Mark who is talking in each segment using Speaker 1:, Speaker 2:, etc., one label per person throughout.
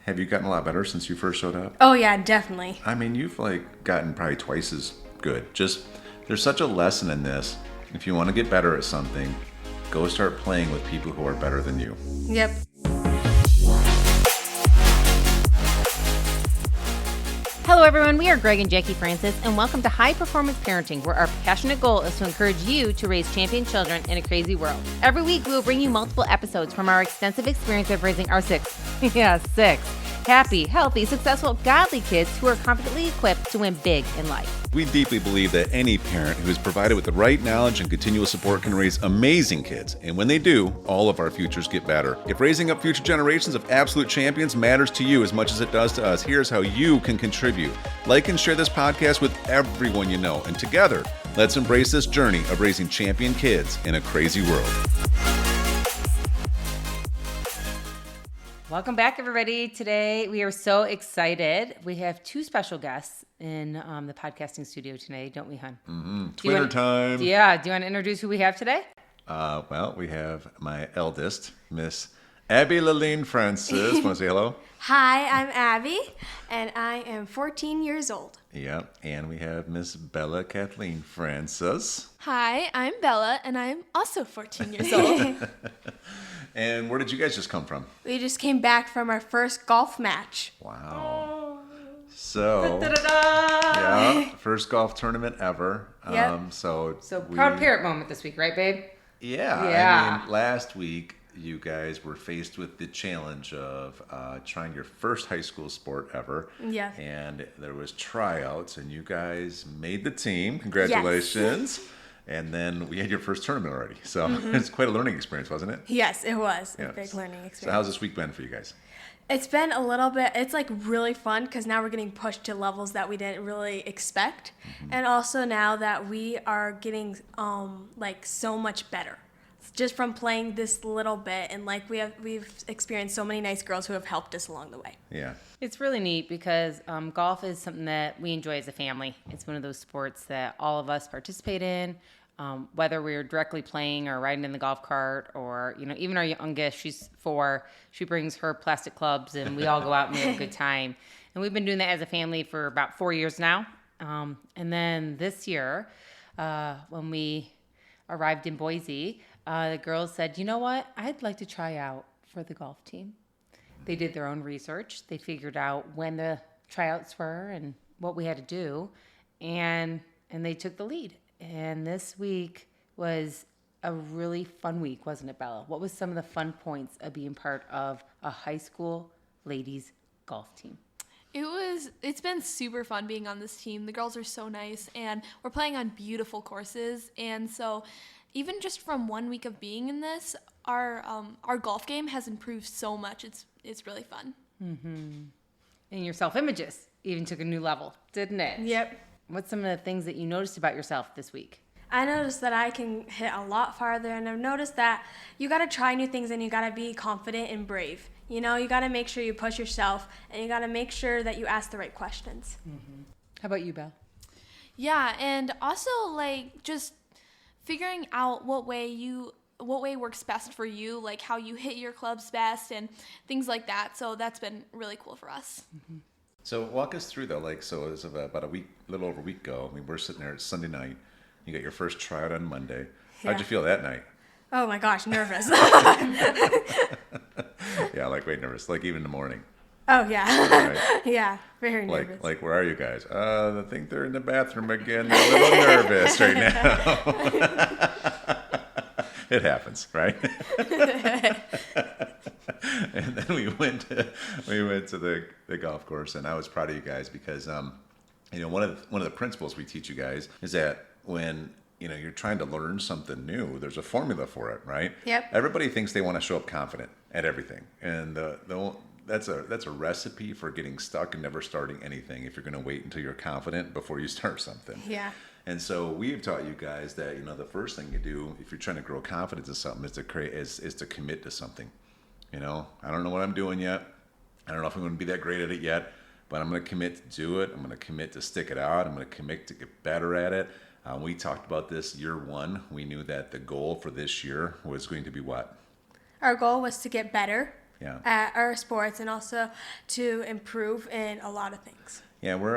Speaker 1: Have you gotten a lot better since you first showed up?
Speaker 2: Oh, yeah, definitely.
Speaker 1: I mean, you've gotten probably twice as good. Just, there's such a lesson in this. If you want to get better at something, go start playing with people who are better than you.
Speaker 2: Yep.
Speaker 3: Hello everyone, we are Greg and Jackie Francis, and welcome to High Performance Parenting, where our passionate goal is to encourage you to raise champion children in a crazy world. Every week we will bring you multiple episodes from our extensive experience of raising our six happy, healthy, successful, godly kids who are confidently equipped to win big in life.
Speaker 1: We deeply believe that any parent who is provided with the right knowledge and continual support can raise amazing kids. And when they do, all of our futures get better. If raising up future generations of absolute champions matters to you as much as it does to us, here's how you can contribute. Like and share this podcast with everyone you know. And together, let's embrace this journey of raising champion kids in a crazy world.
Speaker 3: Welcome back, everybody. Today, we are so excited. We have two special guests in the podcasting studio today, don't we, hon?
Speaker 1: Mm-hmm. Twitter time.
Speaker 3: Yeah. Do you want to introduce who we have today?
Speaker 1: Well, we have my eldest, Miss Abbie Laline Francis. Want to say hello?
Speaker 2: Hi, I'm Abbie, and I am 14 years old.
Speaker 1: Yeah, and we have Miss Bella Kathleen Francis.
Speaker 4: Hi, I'm Bella, and I'm also 14 years old.
Speaker 1: And where did you guys just come from?
Speaker 2: We just came back from our first golf match.
Speaker 1: Wow. So, yeah, first golf tournament ever.
Speaker 2: Yep.
Speaker 3: So proud parent moment this week, right, babe?
Speaker 1: Yeah. I mean, last week, you guys were faced with the challenge of trying your first high school sport ever.
Speaker 2: Yeah.
Speaker 1: And there was tryouts, and you guys made the team. Congratulations. Yes. And then we had your first tournament already. So it's quite a learning experience, wasn't it?
Speaker 2: Yes, it was. A big learning experience.
Speaker 1: So how's this week been for you guys?
Speaker 2: It's been a little bit, it's really fun because now we're getting pushed to levels that we didn't really expect. Mm-hmm. And also now that we are getting so much better just from playing this little bit. And we've experienced so many nice girls who have helped us along the way.
Speaker 1: Yeah.
Speaker 3: It's really neat because golf is something that we enjoy as a family. It's one of those sports that all of us participate in. Whether we're directly playing or riding in the golf cart or, even our youngest, she's 4, she brings her plastic clubs and we all go out and we have a good time. And we've been doing that as a family for about 4 years now. And then this year, when we arrived in Boise, the girls said, you know what, I'd like to try out for the golf team. They did their own research. They figured out when the tryouts were and what we had to do. And they took the lead. And this week was a really fun week, wasn't it, Bella? What was some of the fun points of being part of a high school ladies golf team?
Speaker 4: It's been super fun being on this team. The girls are so nice, and we're playing on beautiful courses. And so even just from 1 week of being in this, our golf game has improved so much. It's really fun.
Speaker 3: Mm-hmm. And your self-images even took a new level, didn't it?
Speaker 2: Yep.
Speaker 3: What's some of the things that you noticed about yourself this week?
Speaker 2: I noticed that I can hit a lot farther, and I've noticed that you got to try new things and you got to be confident and brave. You got to make sure you push yourself, and you got to make sure that you ask the right questions.
Speaker 3: Mm-hmm. How about you, Belle?
Speaker 4: Yeah, and also just figuring out what way works best for you, like how you hit your clubs best and things like that. So that's been really cool for us.
Speaker 1: Mm-hmm. So walk us through though, so it was about a little over a week ago. I mean, we're sitting there, it's Sunday night. You got your first tryout on Monday.
Speaker 2: Yeah.
Speaker 1: How'd you feel that night?
Speaker 2: Oh my gosh, nervous.
Speaker 1: Yeah, way nervous, even in the morning.
Speaker 2: Oh yeah.
Speaker 1: Right?
Speaker 2: Yeah, very nervous.
Speaker 1: Where are you guys? I think they're in the bathroom again. They're a little nervous right now. It happens, right? And then we went to the golf course, and I was proud of you guys because one of the principles we teach you guys is that when you're trying to learn something new, there's a formula for it, right?
Speaker 2: Yep.
Speaker 1: Everybody thinks they want to show up confident at everything, and that's a recipe for getting stuck and never starting anything. If you're going to wait until you're confident before you start something.
Speaker 2: Yeah.
Speaker 1: And so we've taught you guys that the first thing you do if you're trying to grow confidence in something is to commit to something. I don't know what I'm doing yet. I don't know if I'm going to be that great at it yet, but I'm going to commit to do it. I'm going to commit to stick it out. I'm going to commit to get better at it. We talked about this year one. We knew that the goal for this year was going to be what?
Speaker 2: Our goal was to get better
Speaker 1: Yeah.
Speaker 2: at our sports and also to improve in a lot of things.
Speaker 1: Yeah, we're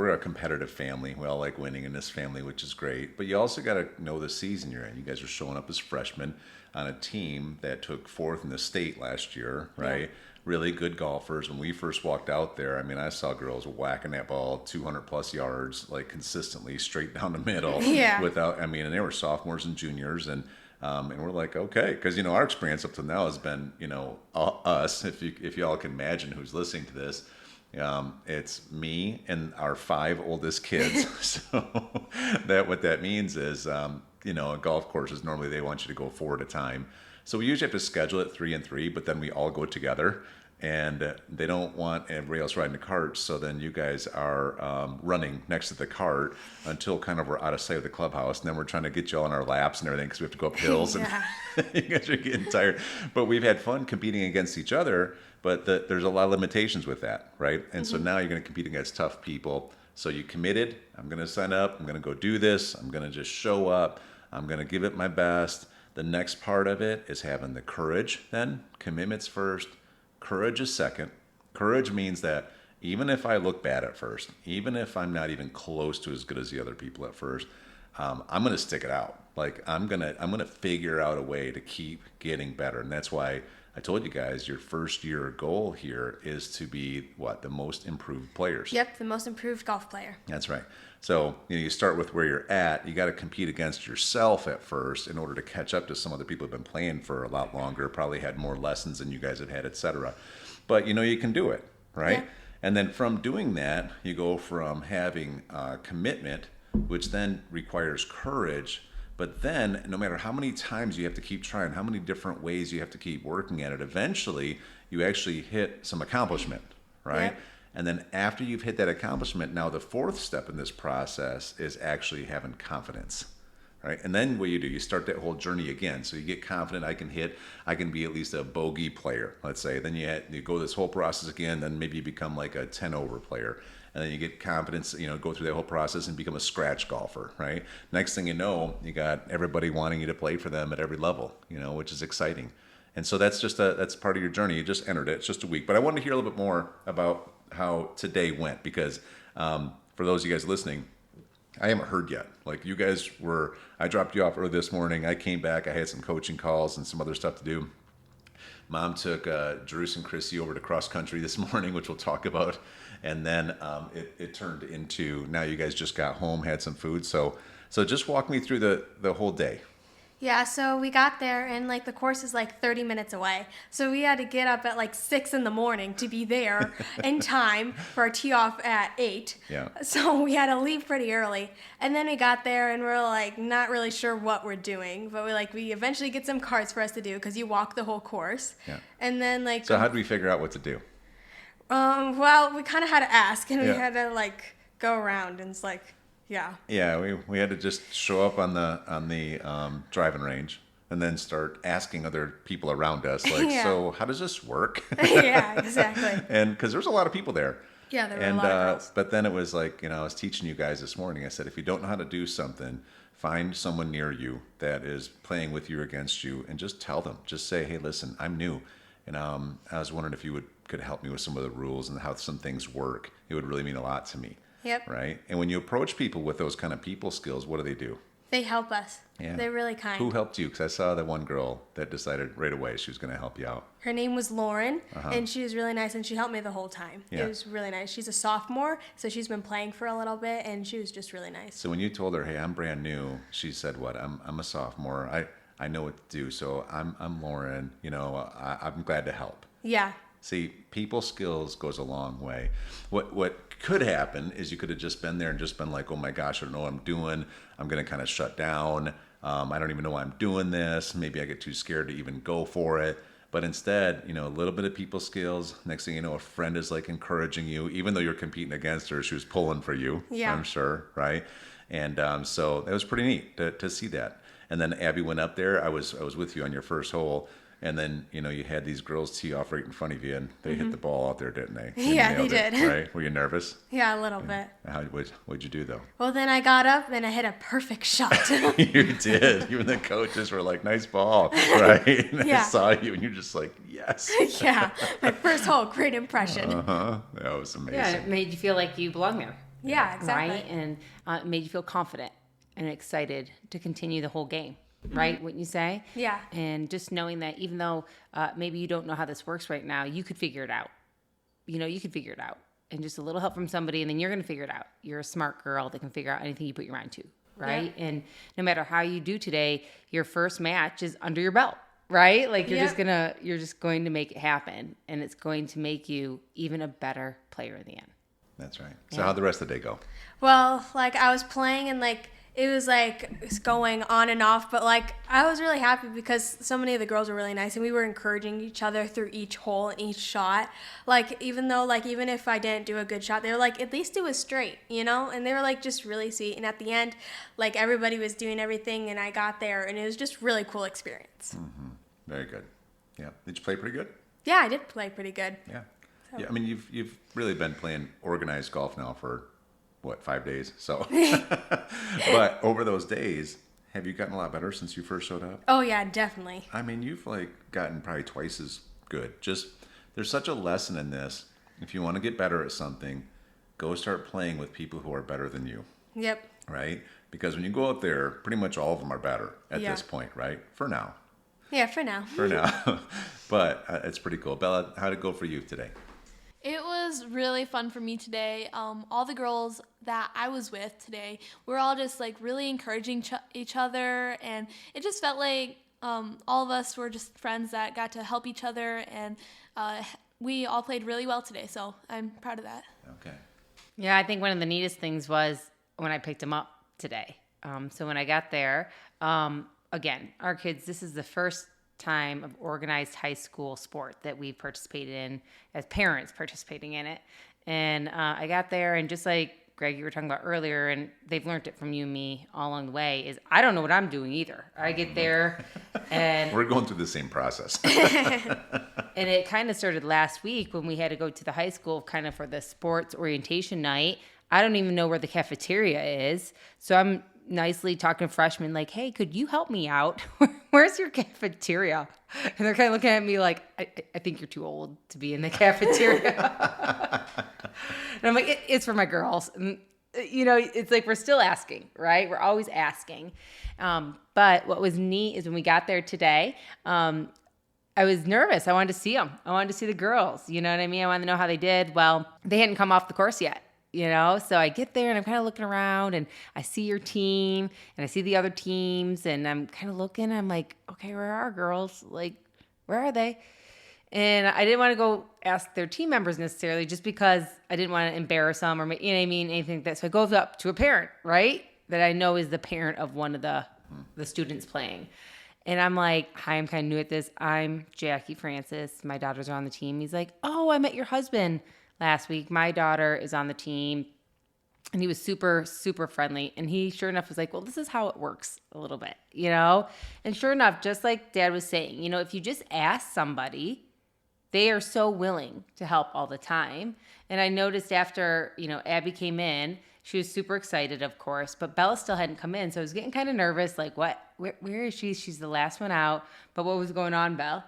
Speaker 1: a competitive family. We all like winning in this family, which is great. But you also got to know the season you're in. You guys are showing up as freshmen on a team that took fourth in the state last year, right?
Speaker 2: Yeah.
Speaker 1: Really good golfers. When we first walked out there, I mean, I saw girls whacking that ball 200 plus yards, like consistently straight down the middle.
Speaker 2: Yeah.
Speaker 1: And they were sophomores and juniors, and we're like, okay, because our experience up to now has been, us. If y'all can imagine who's listening to this. It's me and our 5 oldest kids. So what that means is, golf courses, normally they want you to go 4 at a time. So we usually have to schedule it 3 and 3, but then we all go together, and they don't want everybody else riding the cart. So then you guys are running next to the cart until kind of we're out of sight of the clubhouse. And then we're trying to get you all on our laps and everything because we have to go up hills and you guys are getting tired. But we've had fun competing against each other. But there's a lot of limitations with that, right? And so now you're going to compete against tough people. So you committed, I'm going to sign up, I'm going to go do this, I'm going to just show up, I'm going to give it my best. The next part of it is having the courage then. Commitment's first, courage is second. Courage means that even if I look bad at first, even if I'm not even close to as good as the other people at first, I'm going to stick it out. Like I'm going to figure out a way to keep getting better. And that's why I told you guys your first year goal here is to be the most improved players.
Speaker 2: Yep, the most improved golf player.
Speaker 1: That's right. So you start with where you're at. You got to compete against yourself at first in order to catch up to some other people who've been playing for a lot longer, probably had more lessons than you guys have had, etc. But you can do it, right?
Speaker 2: Yeah.
Speaker 1: And then from doing that, you go from having commitment, which then requires courage. But then, no matter how many times you have to keep trying, how many different ways you have to keep working at it, eventually you actually hit some accomplishment, right?
Speaker 2: Yep.
Speaker 1: And then after you've hit that accomplishment, now the 4th step in this process is actually having confidence, right? And then what you start that whole journey again. So you get confident, I can be at least a bogey player, let's say. Then you go this whole process again, then maybe you become like a 10 over player. And then you get confidence, go through that whole process and become a scratch golfer, right? Next thing you know, you got everybody wanting you to play for them at every level, which is exciting. And so that's that's part of your journey. You just entered it. It's just a week. But I wanted to hear a little bit more about how today went because for those of you guys listening, I haven't heard yet. Like you guys I dropped you off early this morning. I came back. I had some coaching calls and some other stuff to do. Mom took Jerus and Chrissy over to cross country this morning, which we'll talk about. And then it turned into now you guys just got home, had some food. So just walk me through the whole day.
Speaker 2: Yeah, so we got there and the course is 30 minutes away. So we had to get up at 6 in the morning to be there in time for our tee off at 8.
Speaker 1: Yeah.
Speaker 2: So we had to leave pretty early. And then we got there and we're not really sure what we're doing, but we eventually get some cards for us to do because you walk the whole course.
Speaker 1: Yeah.
Speaker 2: And then
Speaker 1: So how did we figure out what to do?
Speaker 2: Well, we kind of had to ask and we
Speaker 1: Yeah.
Speaker 2: had to go around and it's yeah.
Speaker 1: Yeah, we had to just show up on the driving range and then start asking other people around us,
Speaker 2: Yeah.
Speaker 1: so how does this work?
Speaker 2: Yeah, exactly.
Speaker 1: And because there's a lot of people there.
Speaker 2: Yeah, there were a lot of girls.
Speaker 1: But then it was I was teaching you guys this morning. I said, if you don't know how to do something, find someone near you that is playing with you or against you, and just tell them. Just say, hey, listen, I'm new, and I was wondering if you could help me with some of the rules and how some things work. It would really mean a lot to me.
Speaker 2: Yep.
Speaker 1: Right? And when you approach people with those kind of people skills, what do?
Speaker 2: They help us.
Speaker 1: Yeah.
Speaker 2: They're really kind.
Speaker 1: Who helped you? Because I saw that one girl that decided right away she was going to help you out.
Speaker 2: Her name was Lauren, and she was really nice, and she helped me the whole time.
Speaker 1: Yeah.
Speaker 2: It was really nice. She's a sophomore, so she's been playing for a little bit, and she was just really nice.
Speaker 1: So when you told her, hey, I'm brand new, she said, what? I'm a sophomore. I know what to do. So I'm Lauren. I'm glad to help.
Speaker 2: Yeah.
Speaker 1: See, people skills goes a long way. What could happen is you could have just been there and just been like, oh my gosh, I don't know what I'm doing. I'm going to kind of shut down. I don't even know why I'm doing this. Maybe I get too scared to even go for it. But instead, a little bit of people skills. Next thing you know, a friend is encouraging you, even though you're competing against her, she was pulling for you,
Speaker 2: Yeah.
Speaker 1: I'm sure, right? And so that was pretty neat to see that. And then Abbie went up there. I was with you on your first hole. And then, you had these girls tee off right in front of you, and they hit the ball out there, didn't they?
Speaker 2: Yeah, they
Speaker 1: nailed it,
Speaker 2: did.
Speaker 1: Right? Were you nervous?
Speaker 2: Yeah, a little bit.
Speaker 1: What'd you do, though?
Speaker 2: Well, then I got up and I hit a perfect shot.
Speaker 1: You did. Even the coaches were like, nice ball, right? And
Speaker 2: Yeah.
Speaker 1: I saw you, and you're just like, yes.
Speaker 2: Yeah, my first hole, great impression.
Speaker 1: Uh-huh. That was amazing.
Speaker 3: Yeah, it made you feel like you belong there.
Speaker 2: Yeah, exactly.
Speaker 3: Right? And it made you feel confident and excited to continue the whole game. Right? Wouldn't you say?
Speaker 2: Yeah.
Speaker 3: And just knowing that even though maybe you don't know how this works right now, you could figure it out. You could figure it out. And just a little help from somebody, and then you're going to figure it out. You're a smart girl that can figure out anything you put your mind to. Right?
Speaker 2: Yeah.
Speaker 3: And no matter how you do today, your first match is under your belt. Right? Like you're just going to make it happen. And it's going to make you even a better player in the end.
Speaker 1: That's right. So how'd the rest of the day go?
Speaker 2: Well, I was playing and it was it's going on and off, but I was really happy because so many of the girls were really nice and we were encouraging each other through each hole and each shot. Even if I didn't do a good shot, they were at least do it straight, and they were just really sweet. And at the end, everybody was doing everything and I got there and it was just really cool experience.
Speaker 1: Mm-hmm. Very good. Yeah. Did you play pretty good?
Speaker 2: Yeah, I did play pretty good.
Speaker 1: Yeah. Yeah. I mean, you've really been playing organized golf now for 5 days? So, but over those days, have you gotten a lot better since you first showed up?
Speaker 2: Oh yeah, definitely.
Speaker 1: I mean, you've gotten probably twice as good. Just there's such a lesson in this. If you want to get better at something, go start playing with people who are better than you.
Speaker 2: Yep.
Speaker 1: Right? Because when you go out there, pretty much all of them are better at this point, right? For now.
Speaker 2: Yeah, for now.
Speaker 1: For now. But it's pretty cool. Bella, how'd it go for you today?
Speaker 4: It was really fun for me today. All the girls that I was with today, we're all just really encouraging each other, and it just felt like all of us were just friends that got to help each other, and we all played really well today, so I'm proud of that.
Speaker 1: Okay.
Speaker 3: Yeah, I think one of the neatest things was when I picked them up today. So when I got there, again, our kids, this is the first time of organized high school sport that we participated in as parents participating in it. And I got there, and just like Greg, you were talking about earlier, and they've learned it from you and me all along the way, is I don't know what I'm doing either. I get there and
Speaker 1: we're going through the same process.
Speaker 3: And it kind of started last week when we had to go to the high school kind of for the sports orientation night. I don't even know where the cafeteria is. So I'm nicely talking to freshmen hey, could you help me out? Where's your cafeteria? And they're kind of looking at me like, I think you're too old to be in the cafeteria. And I'm like, it's for my girls. And, it's we're still asking, right? We're always asking. But what was neat is when we got there today, I was nervous. I wanted to see them. I wanted to see the girls. You know what I mean? I wanted to know how they did. Well, they hadn't come off the course yet. So I get there and I'm kind of looking around and I see your team and I see the other teams and I'm kind of looking. I'm like, okay, where are our girls? Where are they? And I didn't want to go ask their team members necessarily just because I didn't want to embarrass them or, anything like that. So I go up to a parent, right? That I know is the parent of one of the students playing. And I'm like, hi, I'm kind of new at this. I'm Jacquie Francis. My daughters are on the team. He's like, oh, I met your husband last week. My daughter is on the team. And he was super, super friendly. And he, sure enough, was like, well, this is how it works a little bit, And sure enough, just like Dad was saying, if you just ask somebody, they are so willing to help all the time. And I noticed after, Abbie came in, she was super excited, of course, but Bella still hadn't come in. So I was getting kind of nervous, what? Where is she? She's the last one out. But what was going on, Belle?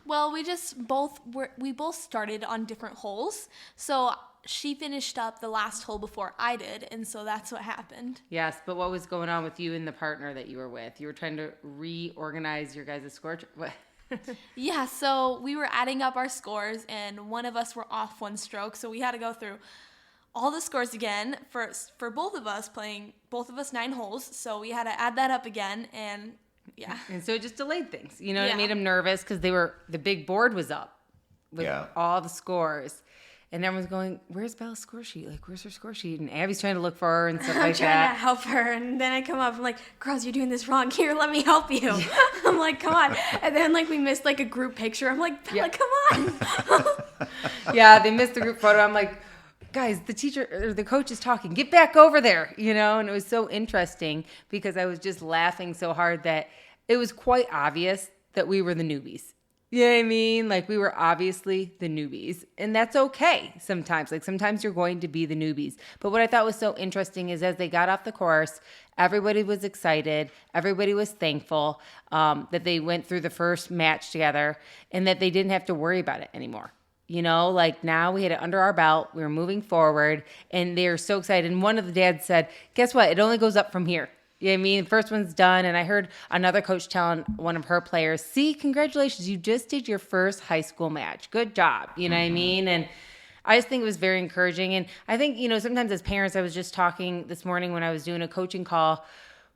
Speaker 4: Well, we both started on different holes. So she finished up the last hole before I did, and so that's what happened.
Speaker 3: Yes, but what was going on with you and the partner that you were with? You were trying to reorganize your guys' score? What?
Speaker 4: Yeah, so we were adding up our scores, and one of us were off one stroke, so we had to go through all the scores again for both of us playing 9 holes. So we had to add that up again, and yeah.
Speaker 3: And so it just delayed things. It made them nervous because the big board was up with all the scores. And everyone's going, where's Bella's score sheet? Where's her score sheet? And Abbie's trying to look for her and stuff like that.
Speaker 2: I'm trying to help her. And then I come up, I'm like, girls, you're doing this wrong. Here, let me help you. Yeah. I'm like, come on. And then we missed a group picture. I'm like, Bella, come on.
Speaker 3: Yeah, they missed the group photo. I'm like, guys, the teacher or the coach is talking. Get back over there, And it was so interesting because I was just laughing so hard that it was quite obvious that we were the newbies. You know what I mean? Like, we were obviously the newbies, and that's okay sometimes. Like, sometimes you're going to be the newbies. But what I thought was so interesting is as they got off the course, everybody was excited. Everybody was thankful that they went through the first match together and that they didn't have to worry about it anymore. You know, like, now we had it under our belt. We were moving forward, and they were so excited. And one of the dads said, guess what? It only goes up from here. You know what I mean? The first one's done. And I heard another coach telling one of her players, see, congratulations, you just did your first high school match. Good job. You know what I mean? And I just think it was very encouraging. And I think, you know, sometimes as parents, I was just talking this morning when I was doing a coaching call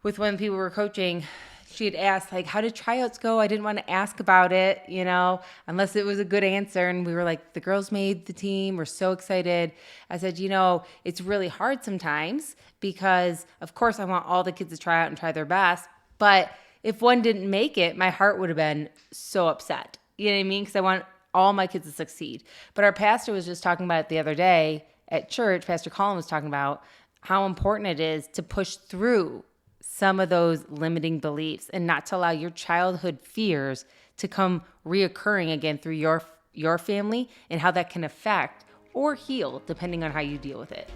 Speaker 3: with one of the people we were coaching. She had asked, like, how did tryouts go? I didn't want to ask about it, you know, unless it was a good answer. And we were like, the girls made the team. We're so excited. I said, you know, it's really hard sometimes because, of course, I want all the kids to try out and try their best. But if one didn't make it, my heart would have been so upset. You know what I mean? Because I want all my kids to succeed. But our pastor was just talking about it the other day at church. Pastor Colin was talking about how important it is to push through some of those limiting beliefs and not to allow your childhood fears to come reoccurring again through your family, and how that can affect or heal depending on how you deal with it.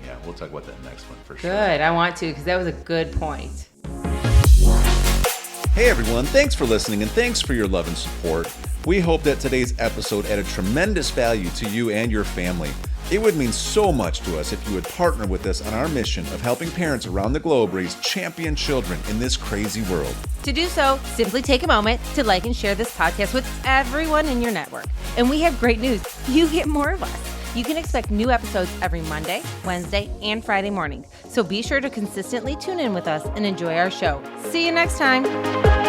Speaker 1: Yeah, we'll talk about that next one for sure.
Speaker 3: Good. I want to, because that was a good point.
Speaker 1: Hey everyone, thanks for listening and thanks for your love and support. We hope that today's episode added tremendous value to you and your family. It would mean so much to us if you would partner with us on our mission of helping parents around the globe raise champion children in this crazy world.
Speaker 3: To do so, simply take a moment to like and share this podcast with everyone in your network. And we have great news. You get more of us. You can expect new episodes every Monday, Wednesday, and Friday morning. So be sure to consistently tune in with us and enjoy our show. See you next time.